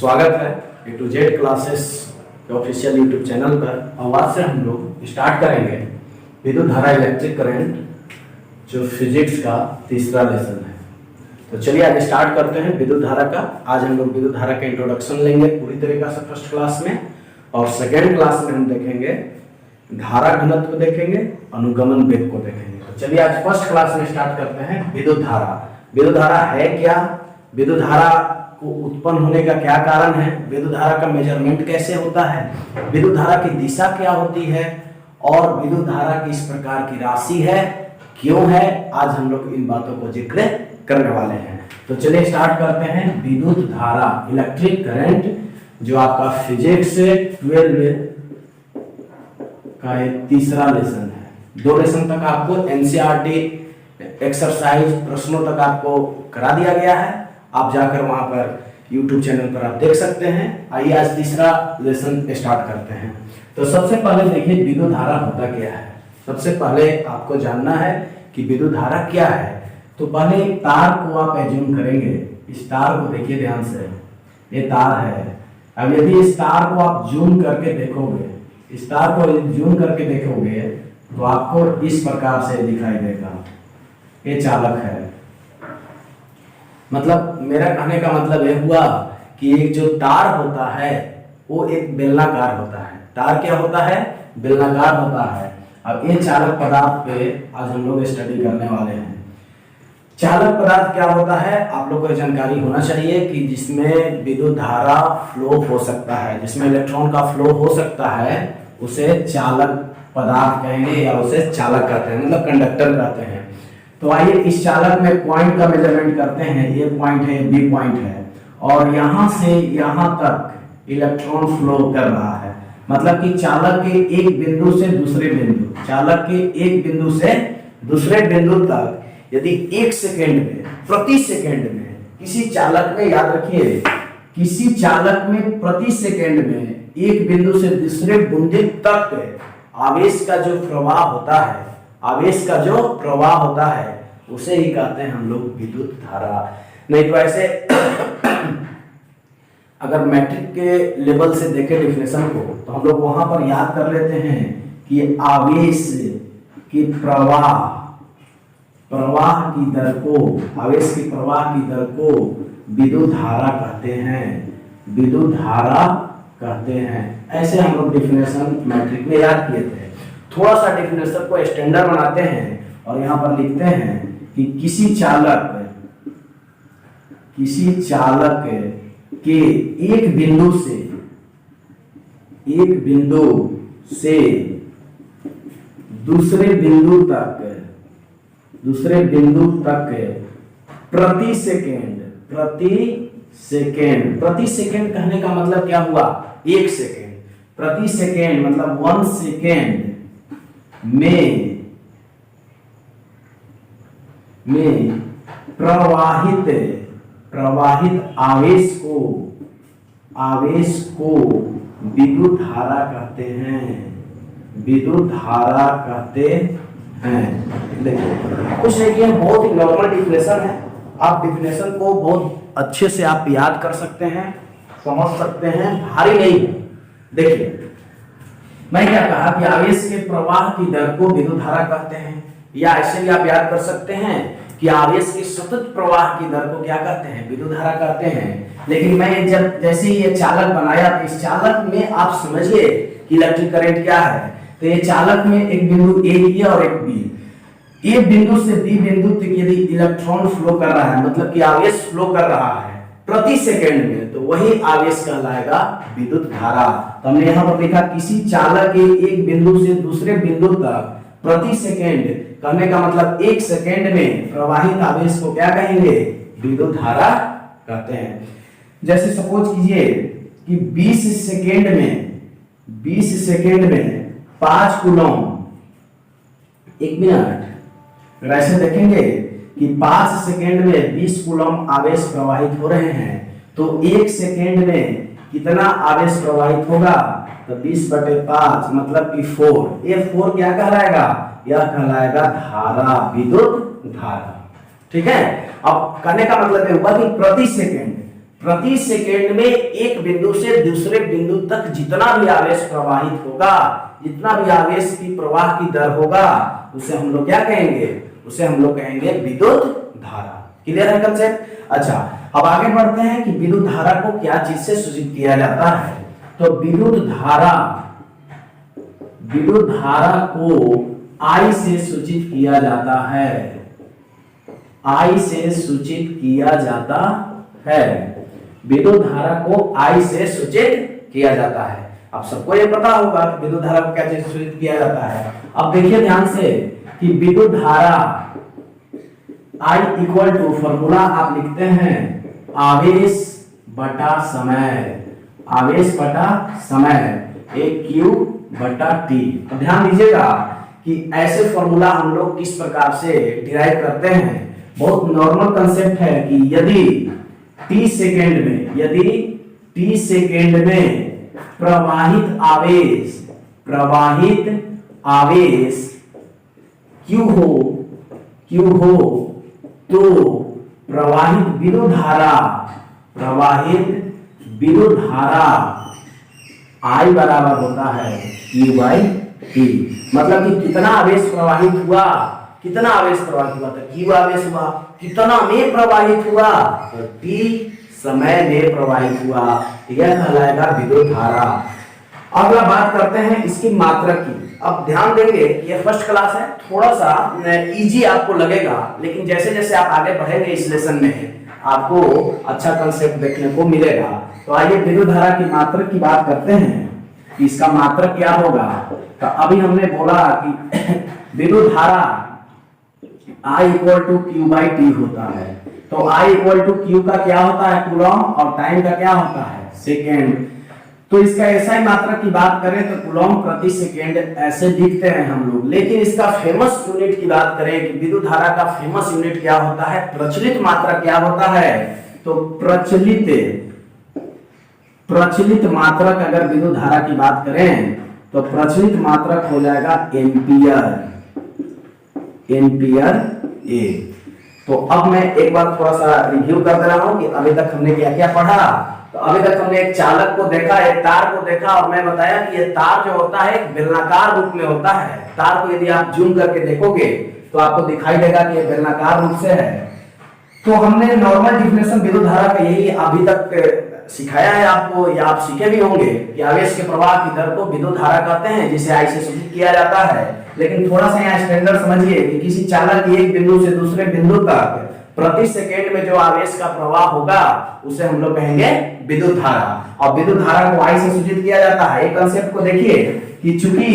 स्वागत है ए to Z classes के ऑफिशियल यूट्यूब चैनल पर। और आज से हम लोग स्टार्ट करेंगे विद्युत धारा इलेक्ट्रिक करंट जो फिजिक्स का तीसरा लेसन है। तो चलिए आज स्टार्ट करते हैं विद्युत धारा का। आज हम लोग विद्युत धारा का इंट्रोडक्शन लेंगे पूरी तरीके से फर्स्ट क्लास में, और सेकेंड क्लास में हम देखेंगे धारा घनत्व देखेंगे, अनुगमन वेग को देखेंगे। तो चलिए आज फर्स्ट क्लास में स्टार्ट करते हैं विद्युत धारा। विद्युत धारा है क्या, विद्युत धारा को उत्पन्न होने का क्या कारण है, विद्युत धारा का मेजरमेंट कैसे होता है, विद्युत धारा की दिशा क्या होती है, और विद्युत धारा किस प्रकार की राशि है, क्यों है, आज हम लोग इन बातों को जिक्र करने वाले हैं। तो चलिए स्टार्ट करते हैं विद्युत धारा इलेक्ट्रिक करंट, जो आपका फिजिक्स 12 का एक तीसरा लेसन है। 2 लेसन तक आपको एनसीईआरटी एक्सरसाइज प्रश्नों तक आपको करा दिया गया है, आप जाकर वहां पर YouTube चैनल पर आप देख सकते हैं। आइए आज तीसरा लेसन स्टार्ट करते हैं। तो सबसे पहले देखिए विद्युत धारा होता क्या है। सबसे पहले आपको जानना है कि विद्युत धारा क्या है। तो पहले एक तार को आप एज्यूम करेंगे, इस तार को देखिए ध्यान से, ये तार है। अब यदि इस तार को आप जूम करके देखोगे, इस तार को जूम करके देखोगे तो आपको इस प्रकार से दिखाई देगा, ये चालक है। मतलब मेरा कहने का मतलब यह हुआ कि एक जो तार होता है वो एक बेलनाकार होता है। तार क्या होता है, बेलनाकार होता है। अब ये चालक पदार्थ पे आज हम लोग स्टडी करने वाले हैं। चालक पदार्थ क्या होता है आप लोग को जानकारी होना चाहिए कि जिसमें विद्युत धारा फ्लो हो सकता है, जिसमें इलेक्ट्रॉन का फ्लो हो सकता है, उसे चालक पदार्थ कहेंगे या उसे चालक कहते हैं, मतलब कंडक्टर कहते हैं। तो आइए इस चालक में पॉइंट का मेजरमेंट करते हैं। ये पॉइंट है, बी पॉइंट है, और यहां से यहां तक इलेक्ट्रॉन फ्लो कर रहा है। मतलब कि चालक के एक बिंदु से दूसरे बिंदु, चालक के एक बिंदु से दूसरे बिंदु तक यदि 1 सेकेंड में, प्रति सेकेंड में किसी चालक में, याद रखिए, किसी चालक में प्रति सेकेंड में एक बिंदु से दूसरे बिंदु तक आवेश का जो प्रवाह होता है, आवेश का जो प्रवाह होता है, उसे ही कहते हैं हम लोग विद्युत धारा। नहीं तो ऐसे अगर मैट्रिक के लेवल से देखें डेफिनेशन को, तो हम लोग वहां पर याद कर लेते हैं कि आवेश की प्रवाह की दर को, आवेश की प्रवाह की दर को विद्युत धारा कहते हैं, विद्युत धारा कहते हैं। ऐसे हम लोग डेफिनेशन मैट्रिक में याद किए थे। थोड़ा सा डेफिनेशन को स्टैंडर्ड बनाते हैं और यहाँ पर लिखते हैं कि किसी चालक के एक बिंदु से दूसरे बिंदु तक प्रति सेकेंड कहने का मतलब क्या हुआ, 1 सेकेंड, प्रति सेकेंड मतलब 1 सेकेंड में प्रवाहित आवेश को विद्युत धारा कहते हैं, विद्युत धारा कहते हैं। देखिए कुछ नहीं किया, बहुत ही नॉर्मल डिफिनेशन है। आप डिफिनेशन को बहुत अच्छे से आप याद कर सकते हैं, समझ सकते हैं, भारी नहीं है। देखिए मैं क्या कहा कि आवेश के प्रवाह की दर को विद्युत धारा कहते हैं, या ऐसे भी आप याद कर सकते हैं कि आवेश के सतत प्रवाह की दर को क्या कहते हैं, विद्युत धारा कहते हैं। लेकिन मैं जब जैसे ही ये चालक बनाया, तो इस चालक में आप समझिए कि इलेक्ट्रिक करंट क्या है। तो ये चालक में एक बिंदु ए और एक बी, ए बिंदु से बी बिंदु तक यदि इलेक्ट्रॉन फ्लो कर रहा है, मतलब कि आवेश फ्लो कर रहा है प्रति सेकेंड में, तो वही आवेश कहलाएगा विद्युत धारा। तो हमने यहाँ पर लिखा किसी चालक के एक बिंदु से दूसरे बिंदु तक प्रति सेकेंड कहने का मतलब 1 सेकेंड में प्रवाहित आवेश को क्या कहेंगे, विद्युत धारा कहते हैं। जैसे सपोज कीजिए कि 20 सेकेंड में 5 कूलम, 1 मिनट, अगर ऐसे देखेंगे कि 5 सेकेंड में 20 कूलम आवेश प्रवाहित हो रहे हैं, तो 1 सेकेंड में कितना आवेश प्रवाहित होगा, तो 20/5 मतलब कि 4। ये 4 क्या कहलाएगा, यह कहलाएगा धारा, विद्युत धारा। ठीक है। अब कहने का मतलब ये हुआ कि प्रति सेकेंड में एक बिंदु से दूसरे बिंदु तक जितना भी आवेश प्रवाहित होगा, जितना भी आवेश की प्रवाह की दर होगा, उसे हम लोग क्या कहेंगे? उसे हम लोग कहेंगे विद्युत धारा। क्लियर है कंसेप्ट? अच्छा, अब आगे बढ़ते हैं कि विद्युत धारा को क्या चीज से सूचित किया जाता है। तो विद्युत धारा को I से सूचित किया जाता है। I से सूचित किया जाता है। विद्युत धारा को I से सूचित किया जाता है। अब सबको ये पता होगा कि विद्युत धारा को क्या चीज से सूचित किया जाता है। अब देखिए ध्यान से कि विद्युत धारा I इक्वल टू, फॉर्मूला आप लिखते हैं आवेश बटा समय, आवेश बटा समय, एक Q बटा T। तो ध्यान दीजिएगा कि ऐसे फॉर्मूला हम लोग किस प्रकार से डिराइव करते हैं। बहुत नॉर्मल कंसेप्ट है कि यदि T सेकेंड में प्रवाहित आवेश Q हो तो प्रवाहित विद्युत धारा I बराबर होता है Q बाई T। मतलब कि कितना आवेश प्रवाहित हुआ, तो Q आवेश हुआ, कितना में प्रवाहित हुआ, तो T समय में प्रवाहित हुआ। यह कहलाएगा विद्युत धारा। अगला बात करते हैं इसकी मात्रा की। अब ध्यान देंगे ये फर्स्ट क्लास है, थोड़ा सा इजी आपको लगेगा, लेकिन जैसे जैसे आप आगे बढ़ेंगे इस लेसन में आपको अच्छा कंसेप्ट देखने को मिलेगा। तो आइए विद्युत धारा की मात्रा की बात करते हैं कि इसका मात्रा क्या होगा। तो अभी हमने बोला कि विद्युत धारा I equal to Q by T होता है। तो I इक्वल टू Q का क्या होता है? कूलॉम, और टाइम का क्या होता है? सेकेंड। तो इसका ऐसा ही मात्रा की बात करें तो कूलॉम प्रति सेकेंड ऐसे लिखते हैं हम लोग। लेकिन इसका फेमस यूनिट की बात करें कि विद्युत धारा का फेमस यूनिट क्या होता है, प्रचलित मात्रा क्या होता है, तो प्रचलित मात्रक अगर विद्युत धारा की बात करें तो प्रचलित मात्रक हो जाएगा एम्पियर ए। तो अब मैं एक बार थोड़ा सा रिव्यू कर दे रहा हूं कि अभी तक हमने क्या क्या पढ़ा। तो अभी तक हमने एक चालक को देखा, एक तार को देखा, और मैं बताया कि ये तार जो होता है एक बेलनाकार रूप में होता है। तार को यदि आप जूम करके देखोगे तो आपको दिखाई देगा कि ये बेलनाकार रूप से है। तो हमने नॉर्मल डिफिनेशन विद्युत धारा का यही अभी तक सिखाया है आपको, या आप सीखे भी होंगे कि आवेश के प्रवाह की दर को विद्युत धारा कहते हैं, जिसे I से सूचित किया जाता है। लेकिन थोड़ा सा यहाँ स्टैंडर्ड समझिए कि किसी चालक की एक बिंदु से दूसरे बिंदु तक प्रति सेकेंड में जो आवेश का प्रवाह होगा उसे हम लोग कहेंगे विद्युत धारा। और विद्युत धारा को I से सूचित किया जाता है। एक कंसेप्ट को देखिए कि चूंकि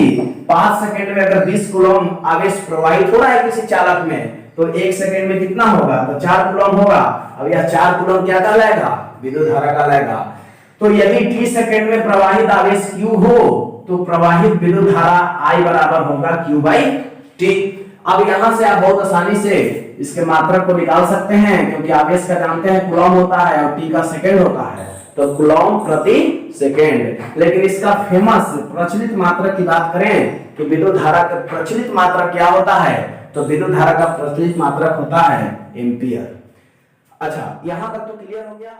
5 सेकेंड में अगर 20 कूलॉम आवेश प्रवाहित हो रहा है किसी चालक में, तो 1 सेकेंड में कितना होगा, तो 4 कूलॉम होगा। अब यह 4 कूलॉम क्या कहलाएगा, विद्युत धारा कहलाएगा। तो यदि T सेकेंड में प्रवाहित आवेश Q हो तो प्रवाहित विद्युत धारा I बराबर होगा Q बाई T। अब यहां से आप बहुत आसानी से इसके मात्रक को निकाल सकते हैं, क्योंकि आवेश का जानते हैं कूलॉम होता है और T का सेकेंड होता है, तो कूलॉम प्रति सेकेंड। लेकिन इसका फेमस प्रचलित मात्रक की बात करें कि विद्युत धारा का प्रचलित मात्रक क्या होता है, तो विद्युत धारा का प्रचलित मात्रक होता है एम्पियर। अच्छा, यहां तक तो क्लियर हो गया।